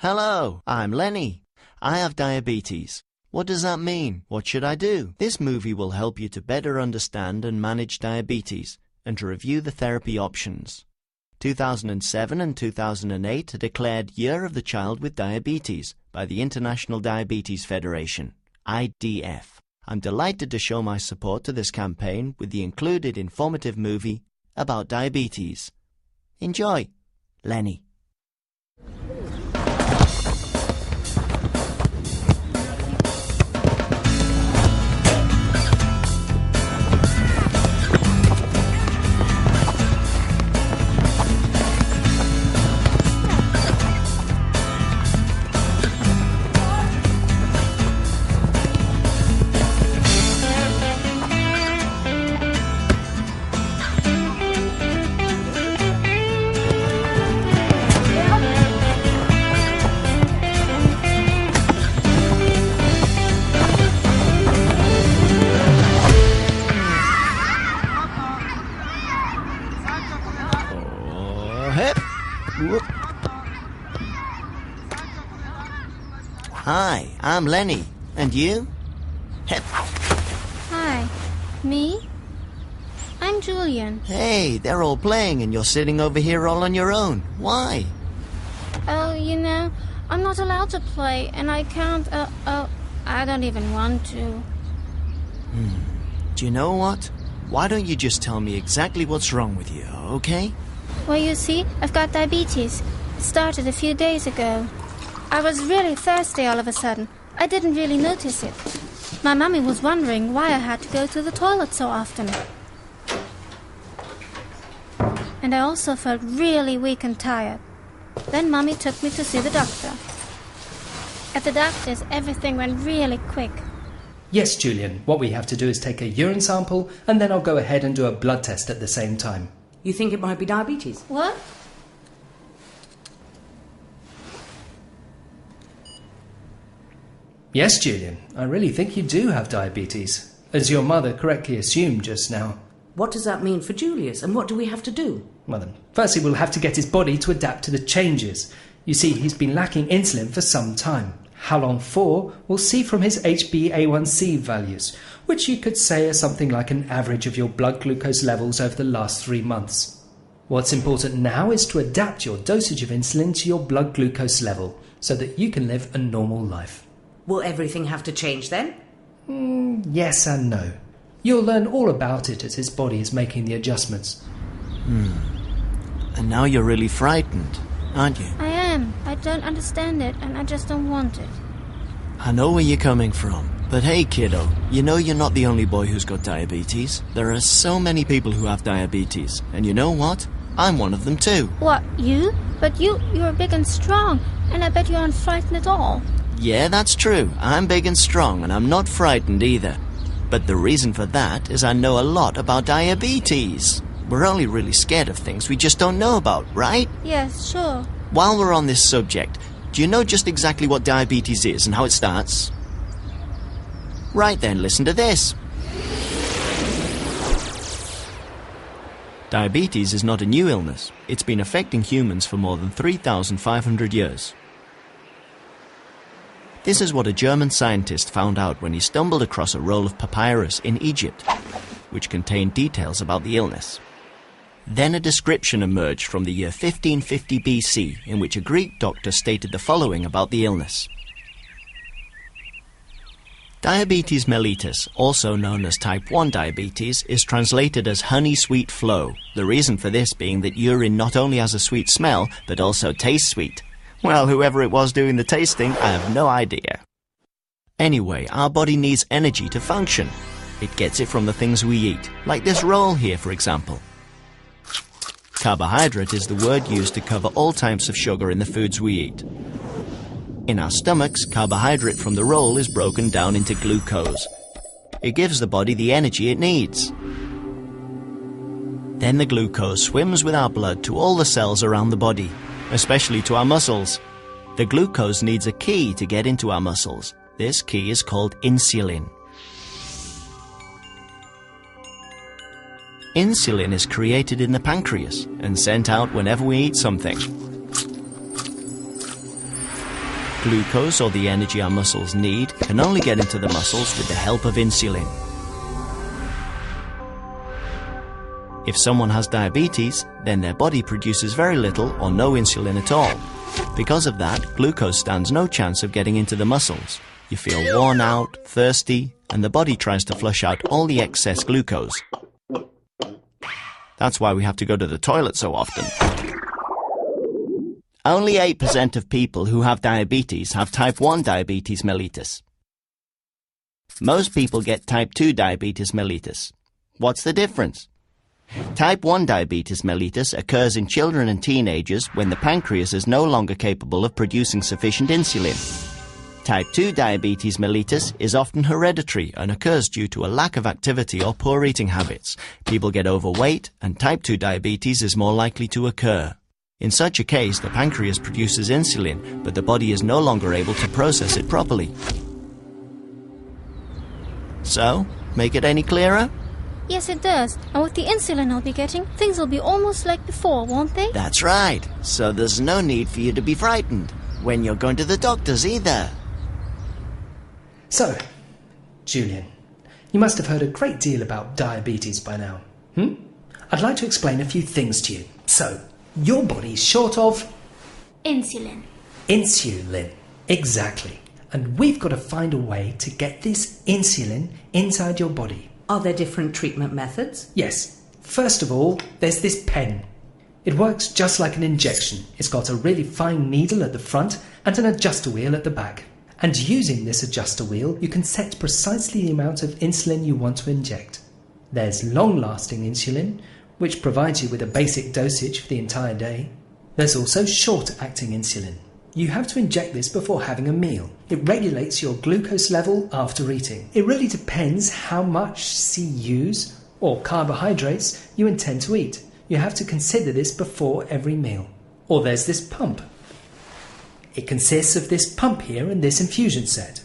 Hello, I'm Lenny. I have diabetes. What does that mean? What should I do? This movie will help you to better understand and manage diabetes and to review the therapy options. 2007 and 2008 are declared Year of the Child with Diabetes by the International Diabetes Federation, IDF. I'm delighted to show my support to this campaign with the included informative movie about diabetes. Enjoy. Lenny. Hi, I'm Lenny. And you? Hep. Hi. Me? I'm Julian. Hey, they're all playing and you're sitting over here all on your own. Why? Oh, I'm not allowed to play and I can't, I don't even want to. Do you know what? Why don't you just tell me exactly what's wrong with you, okay? Well, you see, I've got diabetes. It started a few days ago. I was really thirsty all of a sudden. I didn't really notice it. My mummy was wondering why I had to go to the toilet so often. And I also felt really weak and tired. Then Mummy took me to see the doctor. At the doctor's, everything went really quick. Yes, Julian. What we have to do is take a urine sample and then I'll go ahead and do a blood test at the same time. You think it might be diabetes? What? Yes, Julian. I really think you do have diabetes, as your mother correctly assumed just now. What does that mean for Julius, and what do we have to do? Well then, firstly we'll have to get his body to adapt to the changes. You see, he's been lacking insulin for some time. How long for, we'll see from his HbA1c values, which you could say are something like an average of your blood glucose levels over the last 3 months. What's important now is to adapt your dosage of insulin to your blood glucose level, so that you can live a normal life. Will everything have to change then? Yes and no. You'll learn all about it as his body is making the adjustments. And now you're really frightened, aren't you? I am. I don't understand it, and I just don't want it. I know where you're coming from. But hey, kiddo, you know you're not the only boy who's got diabetes. There are so many people who have diabetes. And you know what? I'm one of them too. What, you? But you're big and strong, and I bet you aren't frightened at all. Yeah, that's true. I'm big and strong, and I'm not frightened either. But the reason for that is I know a lot about diabetes. We're only really scared of things we just don't know about, right? Yes, sure. While we're on this subject, do you know just exactly what diabetes is and how it starts? Right then, listen to this. Diabetes is not a new illness. It's been affecting humans for more than 3,500 years. This is what a German scientist found out when he stumbled across a roll of papyrus in Egypt, which contained details about the illness. Then a description emerged from the year 1550 BC, in which a Greek doctor stated the following about the illness. Diabetes mellitus, also known as type 1 diabetes, is translated as honey-sweet flow, the reason for this being that urine not only has a sweet smell, but also tastes sweet. Well, whoever it was doing the tasting, I have no idea. Anyway, our body needs energy to function. It gets it from the things we eat, like this roll here, for example. Carbohydrate is the word used to cover all types of sugar in the foods we eat. In our stomachs, carbohydrate from the roll is broken down into glucose. It gives the body the energy it needs. Then the glucose swims with our blood to all the cells around the body, especially to our muscles. The glucose needs a key to get into our muscles. This key is called insulin. Insulin is created in the pancreas and sent out whenever we eat something. Glucose, or the energy our muscles need, can only get into the muscles with the help of insulin. If someone has diabetes, then their body produces very little or no insulin at all. Because of that, glucose stands no chance of getting into the muscles. You feel worn out, thirsty, and the body tries to flush out all the excess glucose. That's why we have to go to the toilet so often. Only 8% of people who have diabetes have type 1 diabetes mellitus. Most people get type 2 diabetes mellitus. What's the difference? Type 1 diabetes mellitus occurs in children and teenagers when the pancreas is no longer capable of producing sufficient insulin. Type 2 diabetes mellitus is often hereditary and occurs due to a lack of activity or poor eating habits. People get overweight, and type 2 diabetes is more likely to occur. In such a case, the pancreas produces insulin, but the body is no longer able to process it properly. So, make it any clearer? Yes, it does. And with the insulin I'll be getting, things will be almost like before, won't they? That's right. So there's no need for you to be frightened when you're going to the doctors either. So, Julian, you must have heard a great deal about diabetes by now. I'd like to explain a few things to you. So, your body's short of... Insulin. Insulin. Exactly. And we've got to find a way to get this insulin inside your body. Are there different treatment methods? Yes. First of all, there's this pen. It works just like an injection. It's got a really fine needle at the front and an adjuster wheel at the back. And using this adjuster wheel, you can set precisely the amount of insulin you want to inject. There's long-lasting insulin, which provides you with a basic dosage for the entire day. There's also short-acting insulin. You have to inject this before having a meal. It regulates your glucose level after eating. It really depends how much CUs, or carbohydrates, you intend to eat. You have to consider this before every meal. Or there's this pump. It consists of this pump here and this infusion set.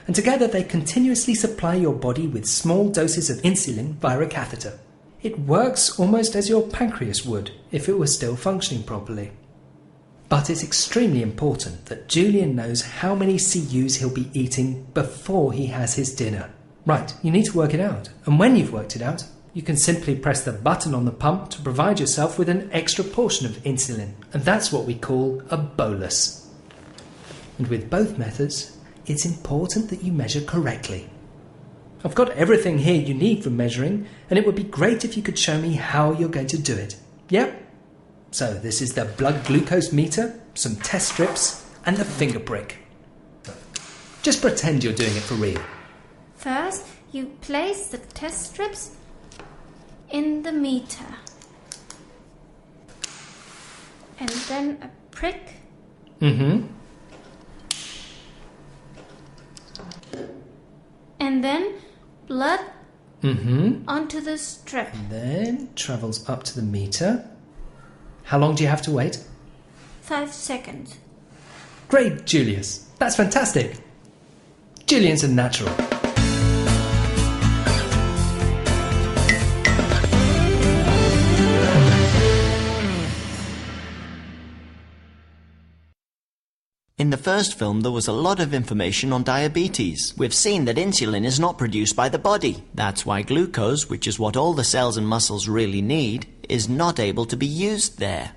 And together they continuously supply your body with small doses of insulin via a catheter. It works almost as your pancreas would if it was still functioning properly. But it's extremely important that Julian knows how many CUs he'll be eating before he has his dinner. Right, you need to work it out. And when you've worked it out, you can simply press the button on the pump to provide yourself with an extra portion of insulin. And that's what we call a bolus. And with both methods, it's important that you measure correctly. I've got everything here you need for measuring, and it would be great if you could show me how you're going to do it. Yep. So this is the blood glucose meter, some test strips, and the finger prick. Just pretend you're doing it for real. First, you place the test strips in the meter. And then a prick. And then blood onto the strip. And then travels up to the meter. How long do you have to wait? 5 seconds. Great, Julius. That's fantastic. Julian's a natural. In the first film, there was a lot of information on diabetes. We've seen that insulin is not produced by the body. That's why glucose, which is what all the cells and muscles really need, is not able to be used there.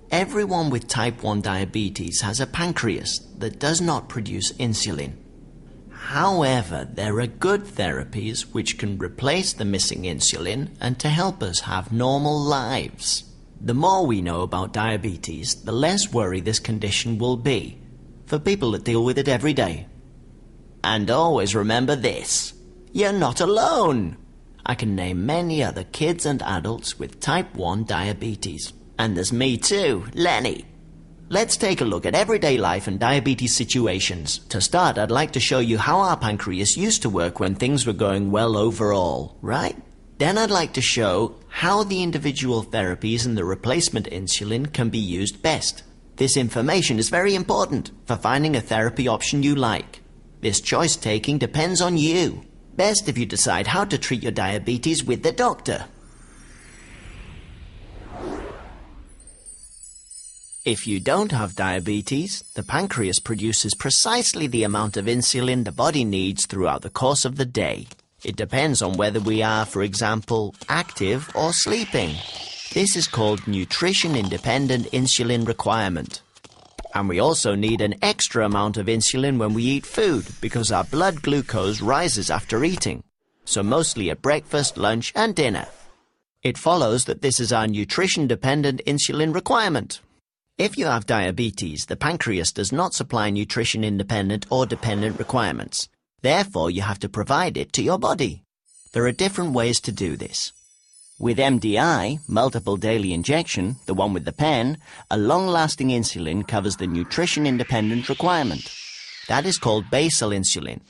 Everyone with type 1 diabetes has a pancreas that does not produce insulin. However, there are good therapies which can replace the missing insulin and to help us have normal lives. The more we know about diabetes, the less worry this condition will be for people that deal with it every day. And always remember this: you're not alone. I can name many other kids and adults with type 1 diabetes. And there's me too, Lenny. Let's take a look at everyday life and diabetes situations. To start, I'd like to show you how our pancreas used to work when things were going well overall, right? Then I'd like to show how the individual therapies and the replacement insulin can be used best. This information is very important for finding a therapy option you like. This choice taking depends on you. Best if you decide how to treat your diabetes with the doctor. If you don't have diabetes, the pancreas produces precisely the amount of insulin the body needs throughout the course of the day. It depends on whether we are, for example, active or sleeping. This is called nutrition-independent insulin requirement. And we also need an extra amount of insulin when we eat food because our blood glucose rises after eating, so mostly at breakfast, lunch and dinner. It follows that this is our nutrition-dependent insulin requirement. If you have diabetes, the pancreas does not supply nutrition-independent or dependent requirements. Therefore, you have to provide it to your body. There are different ways to do this. With MDI, multiple daily injection, the one with the pen, a long-lasting insulin covers the nutrition-independent requirement. That is called basal insulin.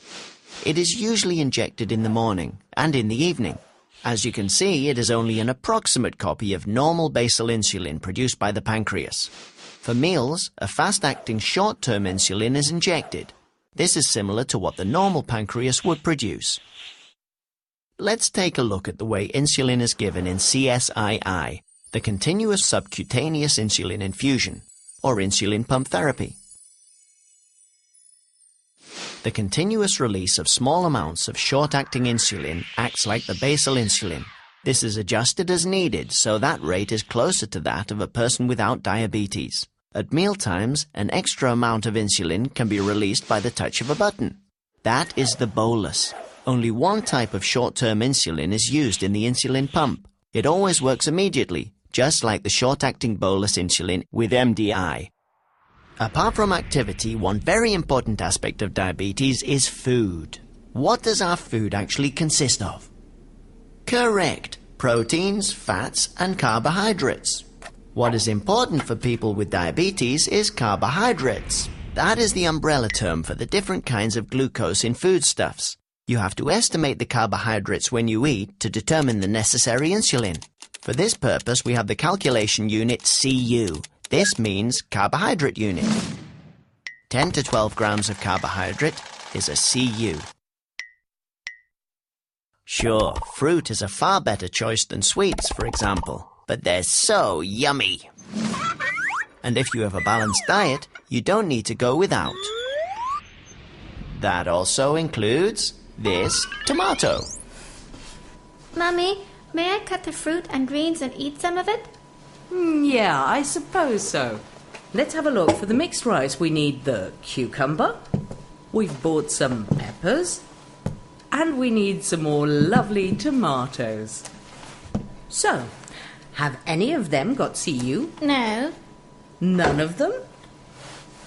It is usually injected in the morning and in the evening. As you can see, it is only an approximate copy of normal basal insulin produced by the pancreas. For meals, a fast-acting short-term insulin is injected. This is similar to what the normal pancreas would produce. Let's take a look at the way insulin is given in CSII, the continuous subcutaneous insulin infusion, or insulin pump therapy. The continuous release of small amounts of short-acting insulin acts like the basal insulin. This is adjusted as needed, so that rate is closer to that of a person without diabetes. At mealtimes, an extra amount of insulin can be released by the touch of a button. That is the bolus. Only one type of short-term insulin is used in the insulin pump. It always works immediately, just like the short-acting bolus insulin with MDI. Apart from activity, one very important aspect of diabetes is food. What does our food actually consist of? Correct. Proteins, fats, and carbohydrates. What is important for people with diabetes is carbohydrates. That is the umbrella term for the different kinds of glucose in foodstuffs. You have to estimate the carbohydrates when you eat to determine the necessary insulin. For this purpose, we have the calculation unit CU. This means carbohydrate unit. 10 to 12 grams of carbohydrate is a CU. Sure, fruit is a far better choice than sweets, for example, but they're so yummy. And if you have a balanced diet, you don't need to go without. That also includes this tomato. Mummy, may I cut the fruit and greens and eat some of it? Yeah, I suppose so. Let's have a look. For the mixed rice, we need the cucumber. We've bought some peppers. And we need some more lovely tomatoes. So, have any of them got CU? No. None of them?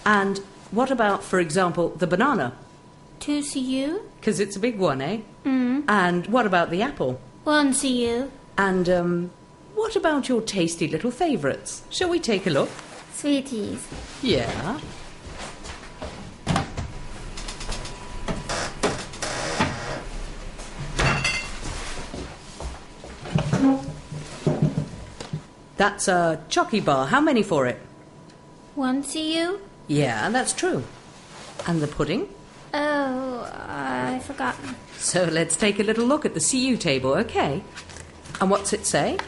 And what about, for example, the banana? 2 CU? Because it's a big one, eh? And what about the apple? 1 CU. And, what about your tasty little favourites? Shall we take a look? Sweeties. Yeah. That's a chocky bar. How many for it? 1 CU? Yeah, that's true. And the pudding? Oh, I've forgotten. So let's take a little look at the CU table, okay? And what's it say?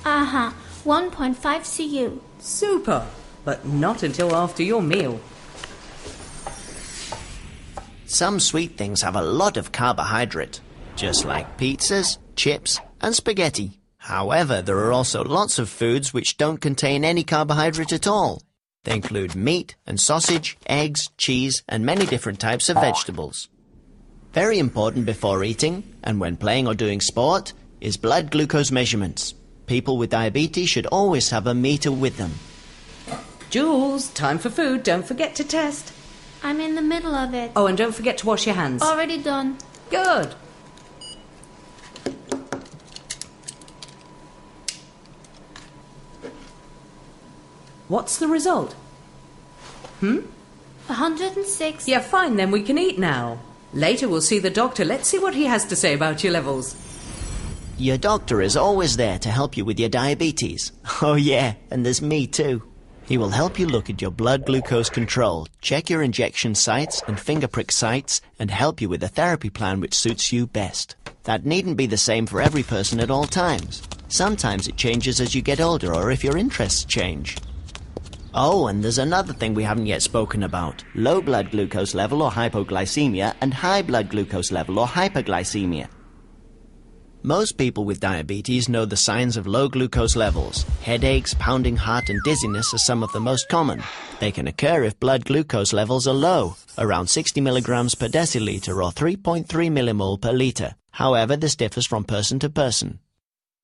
1.5 CU. Super! But not until after your meal. Some sweet things have a lot of carbohydrate, just like pizzas, chips, and spaghetti. However, there are also lots of foods which don't contain any carbohydrate at all. They include meat and sausage, eggs, cheese, and many different types of vegetables. Very important before eating, and when playing or doing sport, is blood glucose measurements. People with diabetes should always have a meter with them. Jules, time for food. Don't forget to test. I'm in the middle of it. Oh, and don't forget to wash your hands. Already done. Good. What's the result? 106. Yeah, fine, then we can eat now. Later we'll see the doctor. Let's see what he has to say about your levels. Your doctor is always there to help you with your diabetes. Oh yeah, and there's me too. He will help you look at your blood glucose control, check your injection sites and finger prick sites, and help you with a therapy plan which suits you best. That needn't be the same for every person at all times. Sometimes it changes as you get older or if your interests change. Oh, and there's another thing we haven't yet spoken about. Low blood glucose level or hypoglycemia and high blood glucose level or hyperglycemia. Most people with diabetes know the signs of low glucose levels. Headaches, pounding heart and dizziness are some of the most common. They can occur if blood glucose levels are low, around 60 milligrams per deciliter or 3.3 millimole per liter. However, this differs from person to person.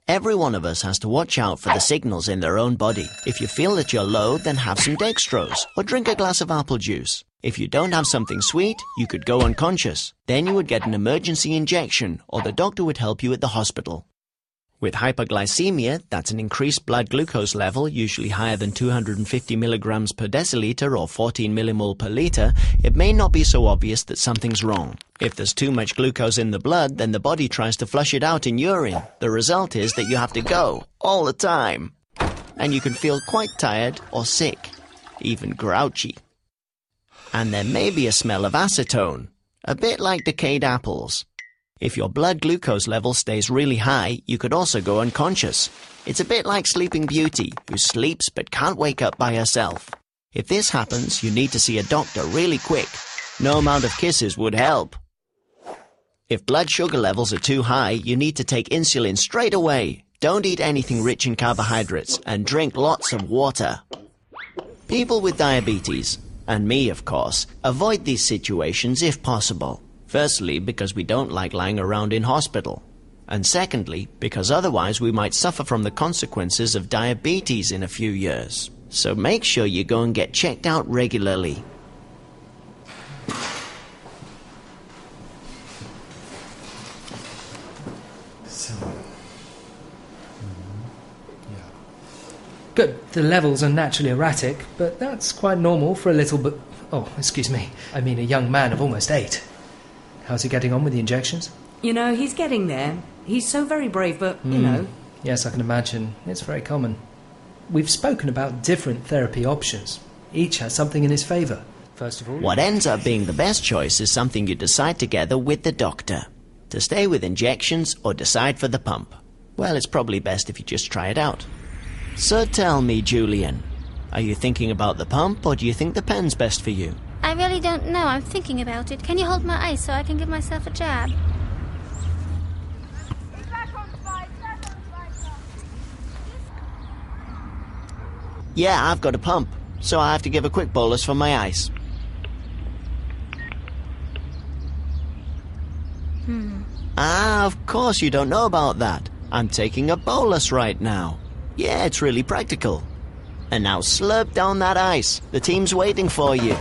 Every one of us has to watch out for the signals in their own body. If you feel that you're low, then have some dextrose or drink a glass of apple juice. If you don't have something sweet, you could go unconscious. Then you would get an emergency injection or the doctor would help you at the hospital. With hyperglycemia, that's an increased blood glucose level, usually higher than 250 milligrams per deciliter or 14 millimole per liter, it may not be so obvious that something's wrong. If there's too much glucose in the blood, then the body tries to flush it out in urine. The result is that you have to go all the time. And you can feel quite tired or sick, even grouchy. And there may be a smell of acetone, a bit like decayed apples. If your blood glucose level stays really high, you could also go unconscious. It's a bit like Sleeping Beauty, who sleeps but can't wake up by herself. If this happens, you need to see a doctor really quick. No amount of kisses would help. If blood sugar levels are too high, you need to take insulin straight away. Don't eat anything rich in carbohydrates and drink lots of water. People with diabetes, and me of course, avoid these situations if possible. Firstly, because we don't like lying around in hospital. And secondly, because otherwise we might suffer from the consequences of diabetes in a few years. So make sure you go and get checked out regularly. Good. The levels are naturally erratic, but that's quite normal for a little bit... Oh, excuse me. I mean a young man of almost 8. How's he getting on with the injections? You know, he's getting there. He's so very brave, but, you know... Yes, I can imagine. It's very common. We've spoken about different therapy options. Each has something in his favour. First of all... What ends up being the best choice is something you decide together with the doctor. To stay with injections or decide for the pump. Well, it's probably best if you just try it out. So tell me, Julian, are you thinking about the pump or do you think the pen's best for you? I really don't know. I'm thinking about it. Can you hold my ice so I can give myself a jab? Yeah, I've got a pump, so I have to give a quick bolus for my ice. Ah, of course you don't know about that. I'm taking a bolus right now. Yeah, it's really practical. And now slurp down that ice. The team's waiting for you.